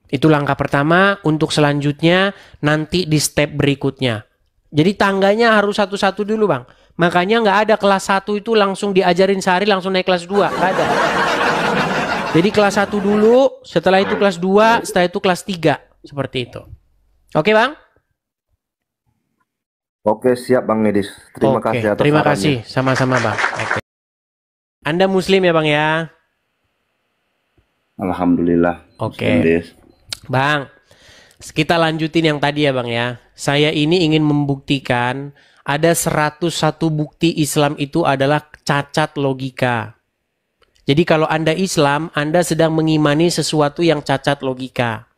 Itu langkah pertama. Untuk selanjutnya nanti di step berikutnya. Jadi tangganya harus satu-satu dulu bang. Makanya nggak ada kelas 1 itu langsung diajarin sehari langsung naik kelas 2. Nggak ada. Jadi kelas 1 dulu, setelah itu kelas 2, setelah itu kelas 3. Seperti itu. Oke bang? Oke, siap Bang Edis. Terima Oke, kasih atas terima sarannya. kasih. Sama-sama bang. Oke. Anda muslim ya bang ya? Alhamdulillah. Oke. Muslim, Des. Bang, kita lanjutin yang tadi ya bang ya. Saya ini ingin membuktikan ada 101 bukti Islam itu adalah cacat logika. Jadi kalau Anda Islam, Anda sedang mengimani sesuatu yang cacat logika.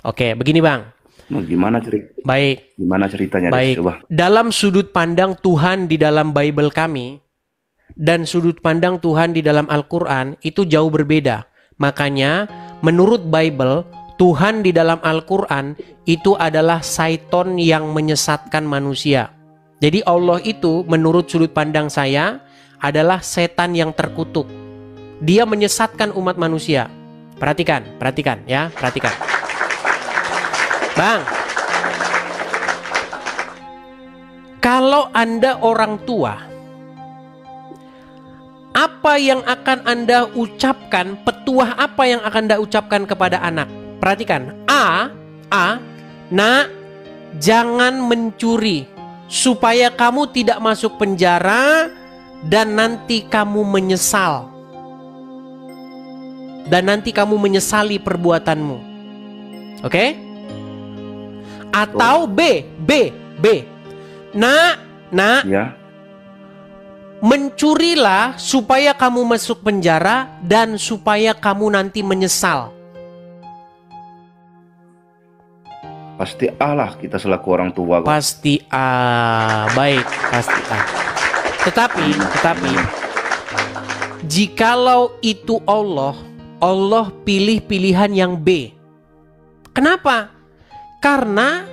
Oke, begini bang. Nah, gimana cerita? Baik. Gimana ceritanya, Des? Baik. Coba. Dalam sudut pandang Tuhan di dalam Bible kami dan sudut pandang Tuhan di dalam Al-Quran itu jauh berbeda. Makanya menurut Bible, Tuhan di dalam Al-Quran itu adalah syaiton yang menyesatkan manusia. Jadi Allah itu menurut sudut pandang saya adalah setan yang terkutuk. Dia menyesatkan umat manusia. Perhatikan ya, perhatikan. Bang, kalau Anda orang tua, apa yang akan Anda ucapkan, petuah apa yang akan Anda ucapkan kepada anak? Perhatikan, nak, jangan mencuri, supaya kamu tidak masuk penjara, dan nanti kamu menyesal. Dan nanti kamu menyesali perbuatanmu. Oke? Atau B. Nak, Ya. mencurilah supaya kamu masuk penjara dan supaya kamu nanti menyesal. Pasti Allah kita selaku orang tua. Pasti A. Baik, pasti A. Tetapi jikalau itu Allah pilih pilihan yang B. Kenapa? Karena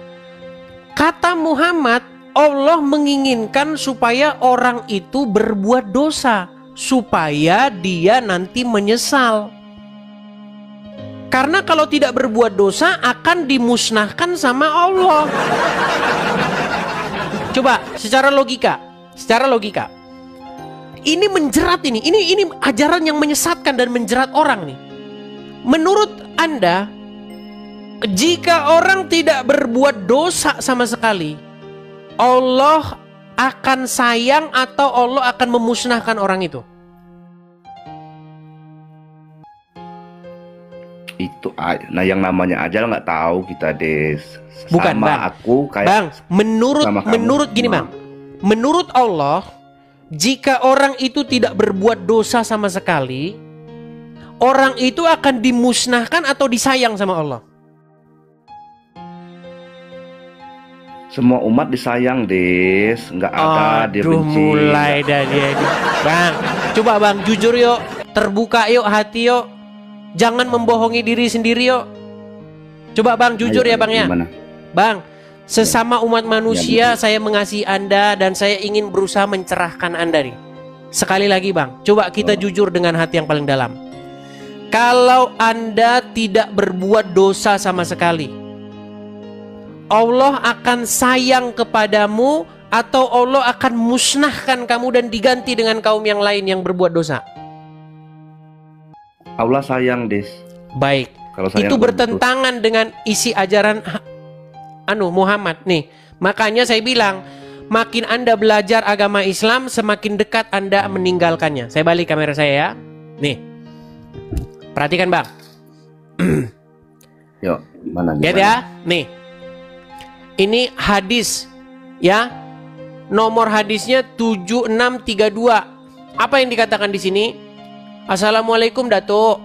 kata Muhammad, Allah menginginkan supaya orang itu berbuat dosa, supaya dia nanti menyesal. Karena kalau tidak berbuat dosa akan dimusnahkan sama Allah. Coba secara logika. Ini menjerat ini ajaran yang menyesatkan dan menjerat orang nih. Menurut Anda, jika orang tidak berbuat dosa sama sekali, Allah akan sayang atau Allah akan memusnahkan orang itu? Itu, nah yang namanya ajal nggak tahu kita, Des. Bukan, sama Bang. Aku kayak Bang, menurut gini, Bang. Menurut Allah, jika orang itu tidak berbuat dosa sama sekali, orang itu akan dimusnahkan atau disayang sama Allah? Semua umat disayang, Des. Nggak ada dia benci. Mulai dari ini. Bang, coba Bang, jujur yuk. Terbuka yuk hati yuk. Jangan membohongi diri sendiri yuk. Coba Bang, jujur ya Bang ya. Gimana? Bang, sesama umat manusia saya mengasihi Anda dan saya ingin berusaha mencerahkan Anda nih. Sekali lagi Bang, coba kita jujur dengan hati yang paling dalam. Kalau Anda tidak berbuat dosa sama sekali, Allah akan sayang kepadamu atau Allah akan musnahkan kamu dan diganti dengan kaum yang lain yang berbuat dosa? Allah sayang, Des. Baik. Kalau sayang itu bertentangan dengan isi ajaran Muhammad nih. Makanya saya bilang, makin Anda belajar agama Islam, semakin dekat Anda meninggalkannya. Saya balik kamera saya ya. Nih. Perhatikan Bang. Yuk, mana Lihat ya. Nih. Ini hadis ya. Nomor hadisnya 7632. Apa yang dikatakan di sini? Assalamualaikum Datuk.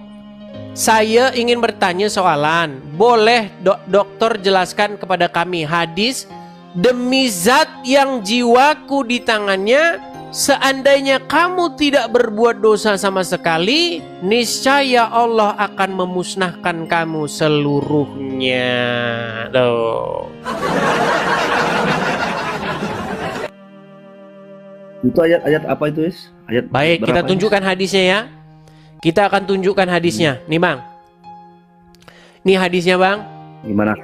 Saya ingin bertanya soalan. Boleh dokter jelaskan kepada kami hadis demi zat yang jiwaku di tangannya, seandainya kamu tidak berbuat dosa sama sekali, niscaya Allah akan memusnahkan kamu seluruhnya. Tuh. Itu ayat apa itu, Is? Ayat baik, kita berapa, tunjukkan hadisnya ya. Kita akan tunjukkan hadisnya. Nih Bang. Nih hadisnya Bang. Gimana?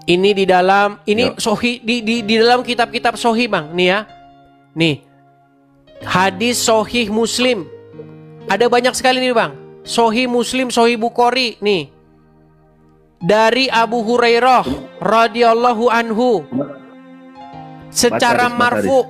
Ini di dalam, ini Yuk. Sohi di dalam kitab-kitab Sohi Bang. Nih ya. Nih. Hadis Sohih Muslim. Ada banyak sekali nih Bang. Sohih Muslim, Sohih Bukhari. Nih. Dari Abu Hurairah radhiyallahu anhu. Secara marfu.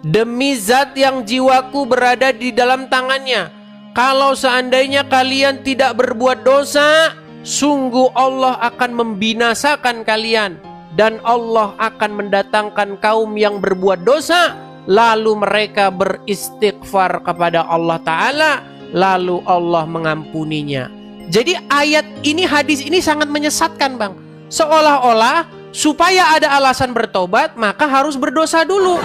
Demi zat yang jiwaku berada di dalam tangannya, kalau seandainya kalian tidak berbuat dosa, sungguh Allah akan membinasakan kalian, dan Allah akan mendatangkan kaum yang berbuat dosa, lalu mereka beristighfar kepada Allah Ta'ala, lalu Allah mengampuninya. Jadi ayat ini, hadis ini sangat menyesatkan Bang. Seolah-olah supaya ada alasan bertobat, maka harus berdosa dulu.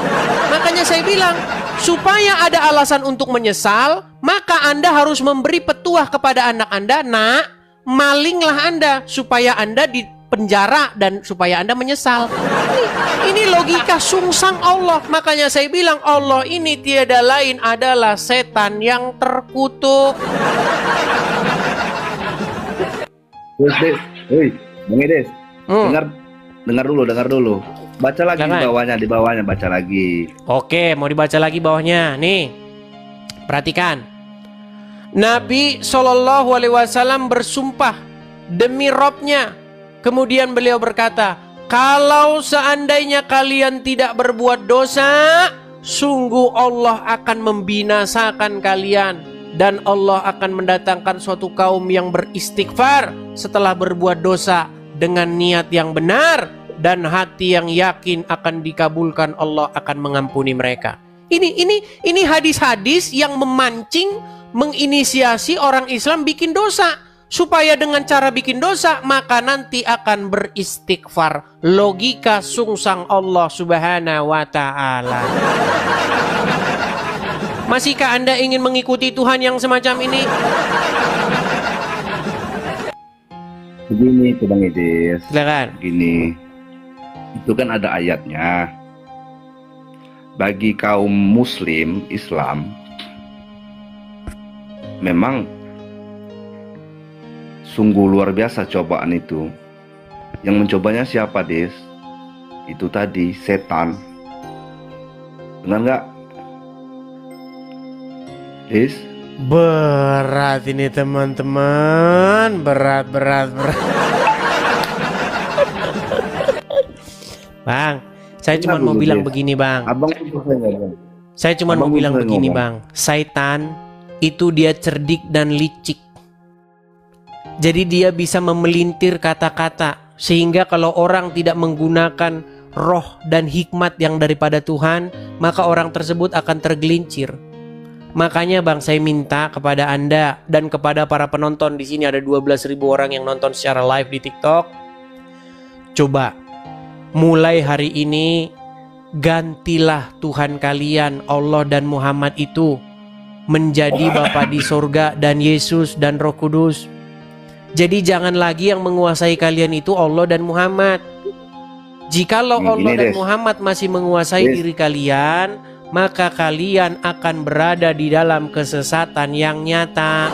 Makanya saya bilang, supaya ada alasan untuk menyesal, maka Anda harus memberi petuah kepada anak Anda, nak, malinglah Anda, supaya Anda di penjara dan supaya Anda menyesal. Ini logika sungsang Allah. Makanya saya bilang, Allah ini tiada lain adalah setan yang terkutuk. Des, woi, Bang Edes, dengar dulu. Baca lagi di bawahnya baca lagi. Oke, mau dibaca lagi bawahnya. Nih, perhatikan. Nabi SAW bersumpah demi Robnya. Kemudian beliau berkata, kalau seandainya kalian tidak berbuat dosa, sungguh Allah akan membinasakan kalian, dan Allah akan mendatangkan suatu kaum yang beristighfar setelah berbuat dosa dengan niat yang benar dan hati yang yakin akan dikabulkan, Allah akan mengampuni mereka. Ini hadis-hadis yang memancing, menginisiasi orang Islam bikin dosa, supaya dengan cara bikin dosa maka nanti akan beristighfar. Logika sungsang Allah Subhanahu wa Ta'ala. Masihkah Anda ingin mengikuti Tuhan yang semacam ini? Begini tuh Bang Edes. Silakan. Begini. Itu kan ada ayatnya. Bagi kaum muslim Islam, memang sungguh luar biasa cobaan itu. Yang mencobanya siapa, Des? Itu tadi setan. Dengar nggak? Des? Berat ini teman-teman. Berat. Bang, saya cuma mau bilang begini Bang. Abang Saya cuma mau bilang begini Bang. Saitan itu dia cerdik dan licik. Jadi dia bisa memelintir kata-kata, sehingga kalau orang tidak menggunakan roh dan hikmat yang daripada Tuhan, maka orang tersebut akan tergelincir. Makanya Bang, saya minta kepada Anda dan kepada para penonton di sini, ada 12.000 orang yang nonton secara live di TikTok. Coba mulai hari ini gantilah Tuhan kalian, Allah dan Muhammad itu menjadi Bapa di sorga dan Yesus dan Roh Kudus. Jadi jangan lagi yang menguasai kalian itu Allah dan Muhammad. Jikalau Allah dan Muhammad masih menguasai diri kalian, maka kalian akan berada di dalam kesesatan yang nyata.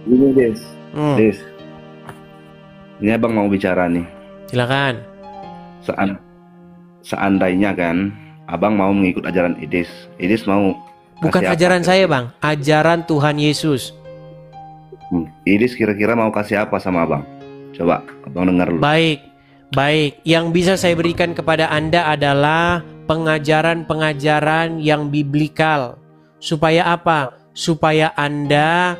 Ini Des. Ini Abang mau bicara nih. Silakan. Seandainya kan Abang mau mengikut ajaran Edes mau. Bukan ajaran saya Bang, ajaran Tuhan Yesus. Edes kira-kira mau kasih apa sama Abang? Coba Abang dengar dulu. Baik, yang bisa saya berikan kepada Anda adalah pengajaran-pengajaran yang biblikal. Supaya apa? Supaya Anda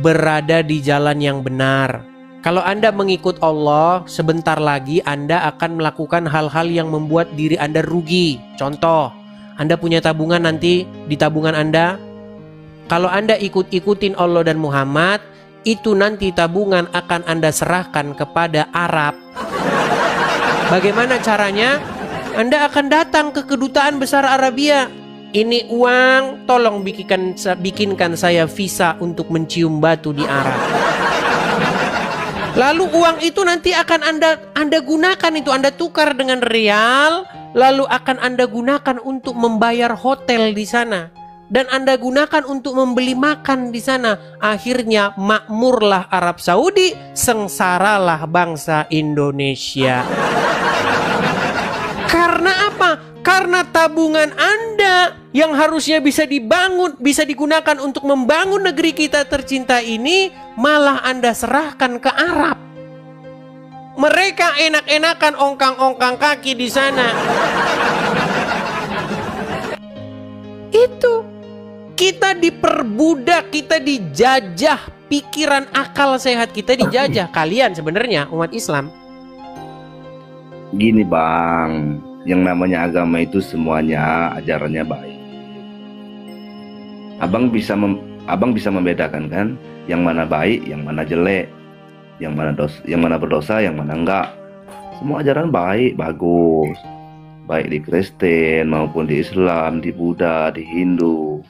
berada di jalan yang benar. Kalau Anda mengikut Allah, sebentar lagi Anda akan melakukan hal-hal yang membuat diri Anda rugi. Contoh, Anda punya tabungan nanti di tabungan Anda. Kalau Anda ikut-ikutin Allah dan Muhammad, itu nanti tabungan akan Anda serahkan kepada Arab. Bagaimana caranya? Anda akan datang ke kedutaan besar Arabia. Ini uang, tolong bikinkan saya visa untuk mencium batu di Arab. Lalu uang itu nanti akan Anda gunakan, itu Anda tukar dengan rial, lalu akan Anda gunakan untuk membayar hotel di sana. dan Anda gunakan untuk membeli makan di sana. Akhirnya makmurlah Arab Saudi, sengsaralah bangsa Indonesia. Karena apa? Karena tabungan Anda yang harusnya bisa dibangun, bisa digunakan untuk membangun negeri kita tercinta ini, malah Anda serahkan ke Arab. Mereka enak-enakan ongkang-ongkang kaki di sana. Itu kita diperbudak, kita dijajah, pikiran akal sehat kita dijajah. Kalian sebenarnya umat Islam. Gini Bang, yang namanya agama itu semuanya ajarannya baik. Abang bisa membedakan kan, yang mana baik, yang mana jelek, yang mana berdosa, yang mana enggak. Semua ajaran baik, bagus. Baik di Kristen maupun di Islam, di Buddha, di Hindu.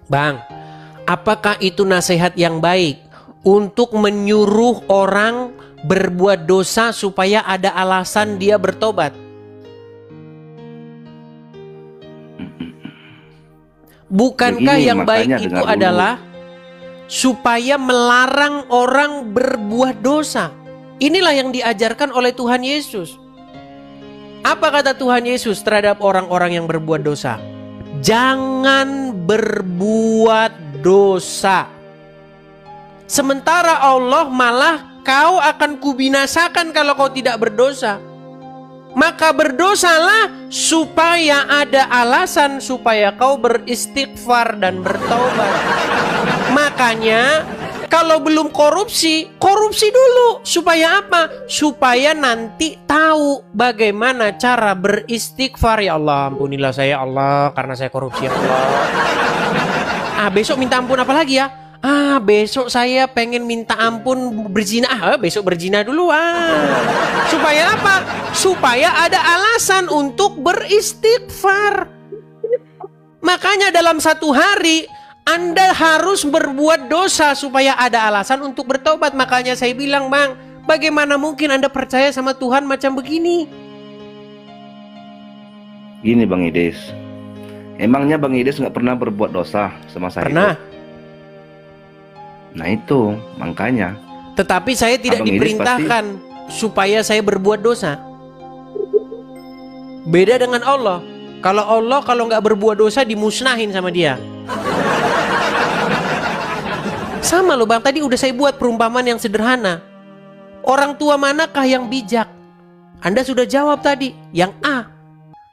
Bang, apakah itu nasihat yang baik untuk menyuruh orang berbuat dosa supaya ada alasan dia bertobat? Bukankah begini, yang baik itu adalah supaya melarang orang berbuat dosa? Inilah yang diajarkan oleh Tuhan Yesus. Apa kata Tuhan Yesus terhadap orang-orang yang berbuat dosa? Jangan berbuat dosa. Sementara Allah malah, kau akan kubinasakan kalau kau tidak berdosa. Maka berdosalah supaya ada alasan supaya kau beristighfar dan bertaubat. Makanya kalau belum korupsi, korupsi dulu. Supaya apa? Supaya nanti tahu bagaimana cara beristighfar. Ya Allah, ampunilah saya Allah karena saya korupsi ya Allah. Besok minta ampun apa lagi ya? Besok saya pengen minta ampun berzina. Besok berzina dulu. Supaya apa? Supaya ada alasan untuk beristighfar. Makanya dalam satu hari Anda harus berbuat dosa supaya ada alasan untuk bertobat. Makanya saya bilang, Bang, bagaimana mungkin Anda percaya sama Tuhan macam begini? Gini Bang Ides, emangnya Bang Ides nggak pernah berbuat dosa sama saya? Pernah. Nah itu, makanya. Tetapi saya tidak diperintahkan supaya saya berbuat dosa. Beda dengan Allah. Allah kalau nggak berbuat dosa dimusnahin sama dia. Sama loh Bang, tadi udah saya buat perumpamaan yang sederhana. Orang tua manakah yang bijak? Anda sudah jawab tadi, yang A.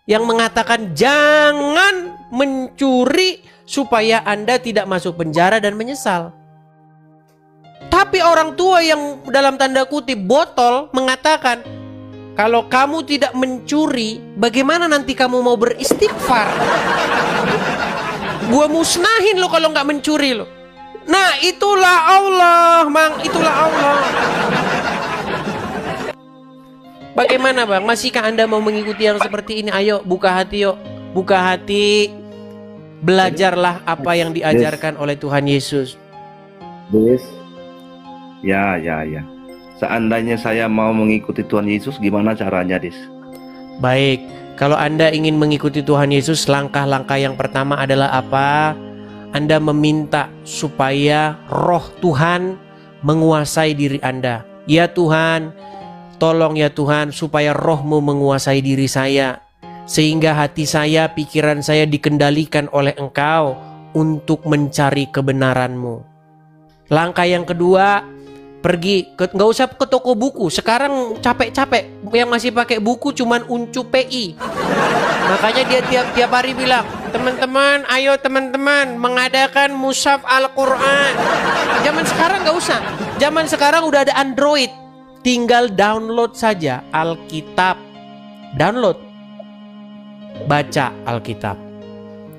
Yang mengatakan jangan mencuri supaya Anda tidak masuk penjara dan menyesal. Tapi orang tua yang dalam tanda kutip botol mengatakan, kalau kamu tidak mencuri, bagaimana nanti kamu mau beristighfar? Gua musnahin lo kalau nggak mencuri lo. Nah itulah Allah, Bang, itulah Allah. Bagaimana Bang? Masihkah Anda mau mengikuti yang seperti ini? Ayo buka hati yuk. Buka hati. Belajarlah apa yang diajarkan oleh Tuhan Yesus. Ya. Seandainya saya mau mengikuti Tuhan Yesus, gimana caranya, Dis? Baik, kalau Anda ingin mengikuti Tuhan Yesus, langkah-langkah yang pertama adalah apa? Anda meminta supaya roh Tuhan menguasai diri Anda. Ya Tuhan, tolong ya Tuhan supaya roh-Mu menguasai diri saya. Sehingga hati saya, pikiran saya dikendalikan oleh Engkau untuk mencari kebenaran-Mu. Langkah yang kedua, pergi, nggak usah ke toko buku. Sekarang capek-capek, yang masih pakai buku cuman Uncu PI. Makanya dia tiap hari bilang, teman-teman, ayo teman-teman mengadakan mushaf Al-Quran. Zaman sekarang nggak usah. Zaman sekarang udah ada Android. Tinggal download saja Alkitab. Download. Baca Alkitab.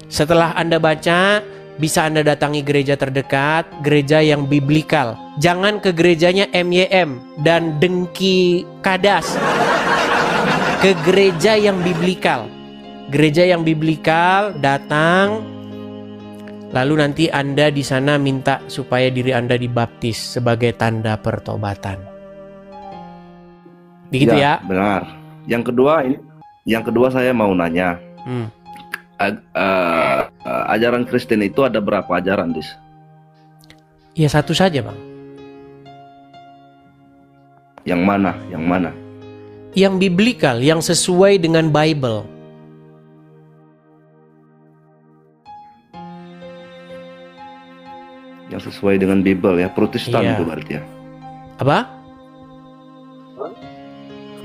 Setelah Anda baca, bisa Anda datangi gereja terdekat, gereja yang biblikal. Jangan ke gerejanya MYM dan Dengki Kadas. Ke gereja yang biblikal. Gereja yang biblikal, datang. Lalu nanti Anda di sana minta supaya diri Anda dibaptis sebagai tanda pertobatan. Begitu ya? Benar. Yang kedua saya mau nanya. ajaran Kristen itu ada berapa ajaran, Dis? Ya satu saja, Bang. Yang mana? Yang mana? Yang biblikal, yang sesuai dengan Bible. Yang sesuai dengan Bible ya, Protestan Iya. itu berarti ya. Apa?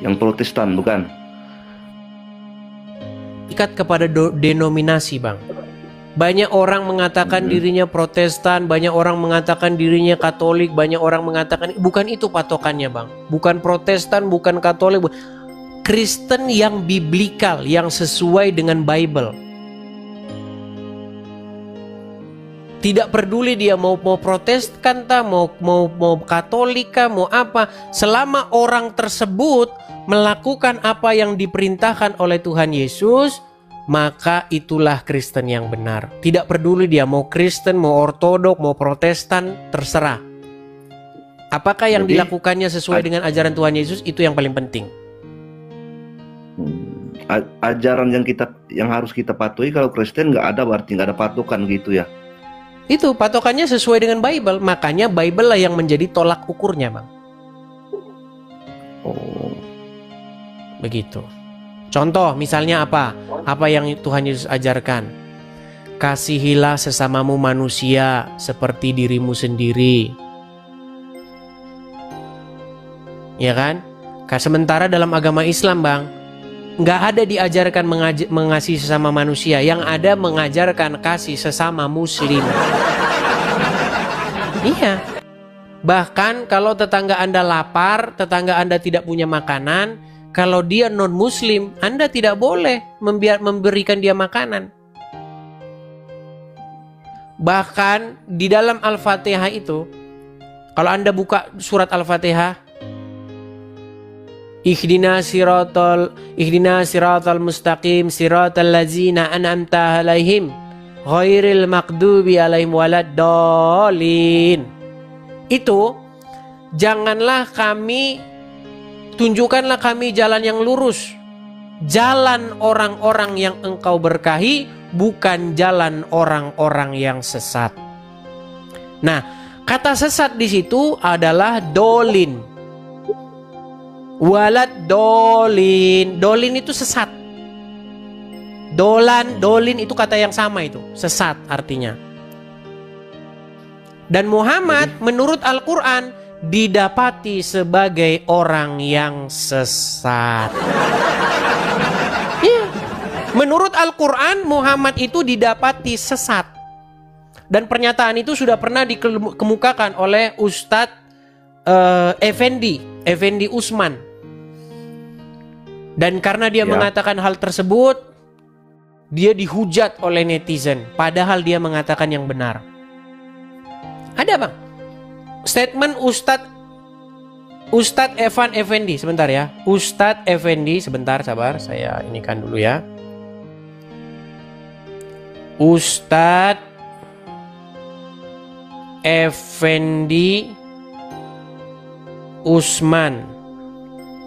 Yang Protestan bukan? Ikat kepada denominasi, Bang. Banyak orang mengatakan dirinya Protestan, banyak orang mengatakan dirinya Katolik, banyak orang mengatakan bukan itu patokannya, Bang. Bukan Protestan, bukan Katolik, Kristen yang biblikal, yang sesuai dengan Bible. Tidak peduli dia mau Protestan, mau Katolik, mau apa, selama orang tersebut melakukan apa yang diperintahkan oleh Tuhan Yesus, maka itulah Kristen yang benar. Tidak peduli dia mau Kristen, mau Ortodok, mau Protestan, terserah. Apakah yang dilakukannya sesuai dengan ajaran Tuhan Yesus, itu yang paling penting. Ajaran yang harus kita patuhi kalau Kristen nggak ada, berarti nggak ada patokan gitu ya. Itu patokannya sesuai dengan Bible. Makanya Bible lah yang menjadi tolak ukurnya, Bang. Oh. Begitu. Contoh misalnya apa? Apa yang Tuhan Yesus ajarkan? Kasihilah sesamamu manusia seperti dirimu sendiri. Ya kan? Sementara dalam agama Islam, Bang, nggak ada diajarkan mengasihi sesama manusia. Yang ada mengajarkan kasih sesama muslim. Iya. Bahkan kalau tetangga Anda lapar, tetangga Anda tidak punya makanan, kalau dia non-muslim, Anda tidak boleh memberikan dia makanan. Bahkan di dalam Al-Fatihah itu, kalau Anda buka surat Al-Fatihah, Ihdina siratal mustaqim siratal ladzina an'amta alaihim ghairil maghdubi alaihim waladdallin. Itu tunjukkanlah kami jalan yang lurus, jalan orang-orang yang engkau berkahi, bukan jalan orang-orang yang sesat. Nah, kata sesat di situ adalah dolin. Walad dolin. Dolin itu sesat. Dolin itu kata yang sama itu. Sesat artinya. Dan Muhammad menurut Al-Quran didapati sebagai orang yang sesat. Ya. Menurut Al-Quran Muhammad itu didapati sesat. Dan pernyataan itu sudah pernah dikemukakan oleh Ustadz Effendi Usman. Dan karena dia mengatakan hal tersebut, dia dihujat oleh netizen, padahal dia mengatakan yang benar. Ada, Bang, statement Ustadz Evan Effendi. Sebentar ya, Ustadz Effendi, sebentar, sabar, saya inikan dulu ya. Ustadz Effendi Usman,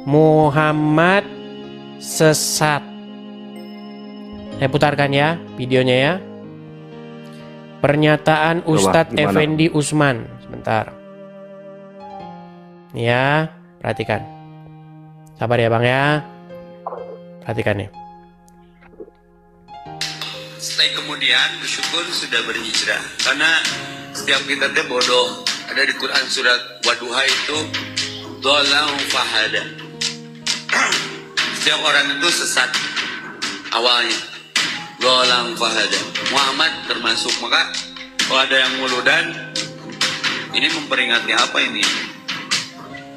Muhammad sesat. Saya putarkan ya videonya ya. Pernyataan Ustadz Effendi Usman. Sebentar. Ya, perhatikan. Sabar ya, Bang ya. Perhatikan nih. Setelah kemudian bersyukur sudah berhijrah. Karena setiap kita teh bodoh. Ada di Quran surat Wadduha itu Dolang fahada. Setiap orang itu sesat awalnya. Dolang fahada. Muhammad termasuk. Maka kalau ada yang muludan, ini memperingati apa ini?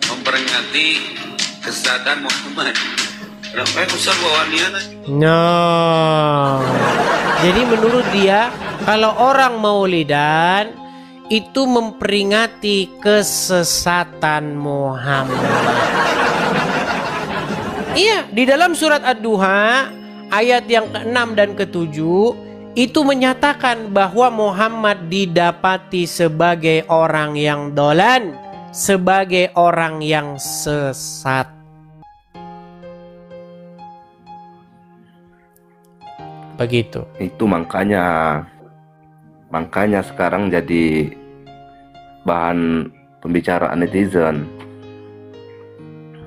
Memperingati kesesatan Muhammad. Usah bawa niana. No. Jadi menurut dia, kalau orang maulidan itu memperingati kesesatan Muhammad. Iya, di dalam surat Ad-Duha ayat yang ke-6 dan ke-7 itu menyatakan bahwa Muhammad didapati sebagai orang yang dolan, sebagai orang yang sesat. Begitu. Itu makanya makanya sekarang jadi bahan pembicaraan netizen.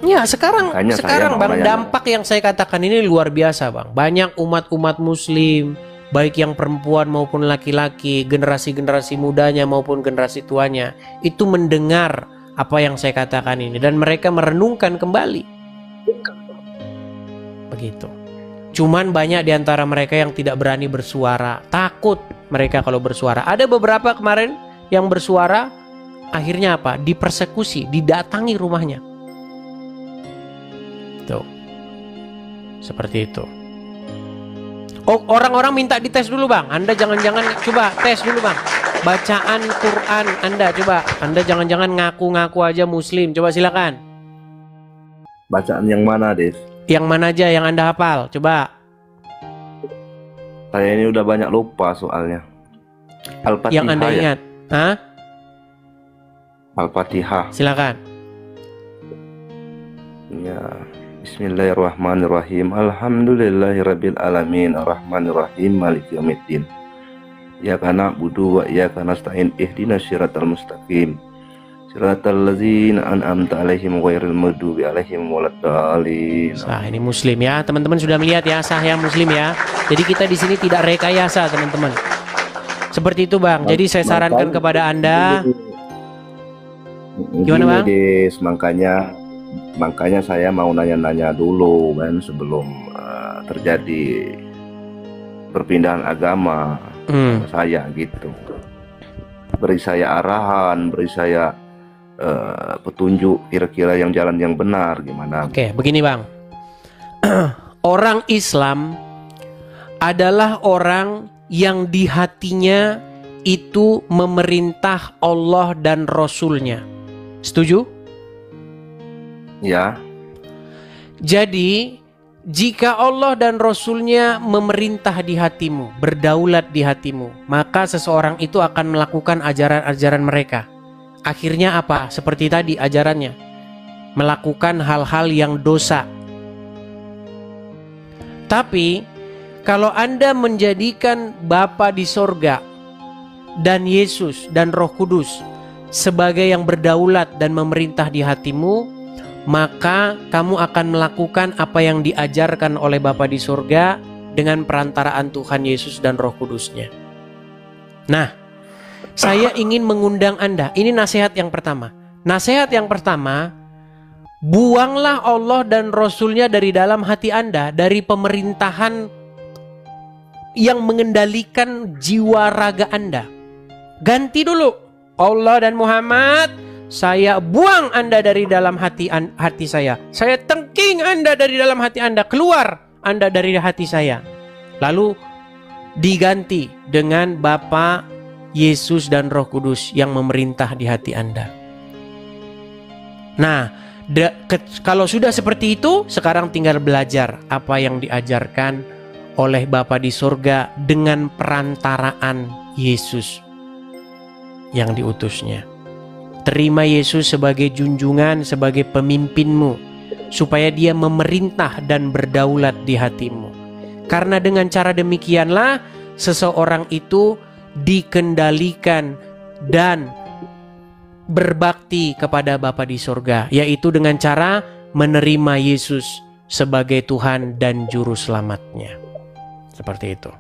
Ya, sekarang Makanya Bang, dampak yang saya katakan ini luar biasa, Bang. Banyak umat-umat muslim, baik yang perempuan maupun laki-laki, generasi-generasi mudanya maupun generasi tuanya, itu mendengar apa yang saya katakan ini dan mereka merenungkan kembali. Begitu. Cuman banyak di antara mereka yang tidak berani bersuara, takut mereka kalau bersuara. Ada beberapa kemarin yang bersuara, akhirnya apa? Dipersekusi, didatangi rumahnya. Tuh. Seperti itu. Oh, orang-orang minta dites dulu, Bang. Anda jangan-jangan coba tes dulu, Bang. Bacaan Quran Anda coba. Anda jangan-jangan ngaku-ngaku aja muslim. Coba silakan. Bacaan yang mana, Des? Yang mana aja yang Anda hafal? Coba. Saya ini udah banyak lupa soalnya. Al-Fatihah. Yang Anda ingat? Hah? Al-Fatihah. Silakan. Ya. Bismillahirrahmanirrahim. Alhamdulillahirabbil alamin, arrahmanirrahim, maliki yaumiddin. Iyyaka na'budu wa iyyaka nasta'in. Ihdinas siratal mustaqim. Siratal ladzina an'amta 'alaihim ghairil maghdubi 'alaihim waladdallin. Sah, ini muslim ya. Teman-teman sudah melihat ya, sah yang muslim ya. Jadi kita di sini tidak rekayasa, teman-teman. Seperti itu, Bang. Jadi saya sarankan kepada Anda. Gimana, Bang? Makanya saya mau nanya-nanya dulu kan sebelum terjadi perpindahan agama saya gitu. Beri saya arahan, beri saya petunjuk kira-kira yang jalan yang benar gimana. Oke, begini, Bang. Orang Islam adalah orang yang di hatinya itu memerintah Allah dan Rasulnya. Setuju? Ya. Jadi jika Allah dan Rasulnya memerintah di hatimu, berdaulat di hatimu, maka seseorang itu akan melakukan ajaran-ajaran mereka. Akhirnya apa? Seperti tadi ajarannya, melakukan hal-hal yang dosa. Tapi kalau Anda menjadikan Bapa di sorga dan Yesus dan Roh Kudus sebagai yang berdaulat dan memerintah di hatimu, maka kamu akan melakukan apa yang diajarkan oleh Bapa di surga dengan perantaraan Tuhan Yesus dan Roh Kudusnya. Nah, saya ingin mengundang Anda. Ini nasihat yang pertama. Nasihat yang pertama, buanglah Allah dan Rasulnya dari dalam hati Anda, dari pemerintahan yang mengendalikan jiwa raga Anda. Ganti dulu Allah dan Muhammad. Saya buang Anda dari dalam hati saya. Saya tengking Anda dari dalam hati Anda. Keluar Anda dari hati saya. Lalu diganti dengan Bapa, Yesus dan Roh Kudus yang memerintah di hati Anda. Nah, kalau sudah seperti itu, sekarang tinggal belajar apa yang diajarkan oleh Bapa di surga dengan perantaraan Yesus yang diutusnya. Terima Yesus sebagai junjungan, sebagai pemimpinmu, supaya dia memerintah dan berdaulat di hatimu. Karena dengan cara demikianlah seseorang itu dikendalikan dan berbakti kepada Bapa di surga, yaitu dengan cara menerima Yesus sebagai Tuhan dan Juru Selamatnya. Seperti itu.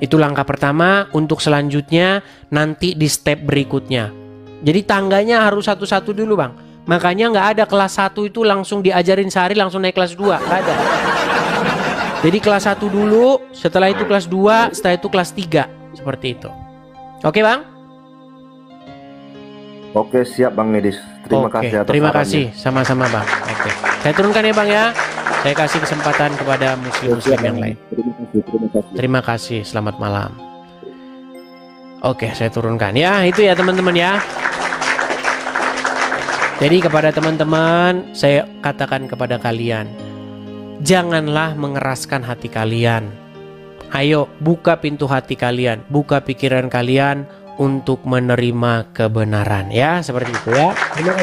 Itu langkah pertama. Untuk selanjutnya nanti di step berikutnya. Jadi tangganya harus satu-satu dulu, Bang. Makanya nggak ada kelas 1 itu langsung diajarin sehari langsung naik kelas 2. Nggak ada. Jadi kelas 1 dulu, setelah itu kelas 2, setelah itu kelas 3. Seperti itu. Oke, Bang? Oke, siap Bang Edis. Terima kasih atas terima sarannya. kasih. Sama-sama, Bang. Oke. Saya turunkan ya, Bang ya. Saya kasih kesempatan kepada muslim-muslim yang lain. Terima kasih. Selamat malam. Oke, saya turunkan. Ya, itu ya teman-teman ya. Jadi kepada teman-teman, saya katakan kepada kalian, janganlah mengeraskan hati kalian. Ayo, buka pintu hati kalian, buka pikiran kalian untuk menerima kebenaran ya, seperti itu ya. Terima kasih.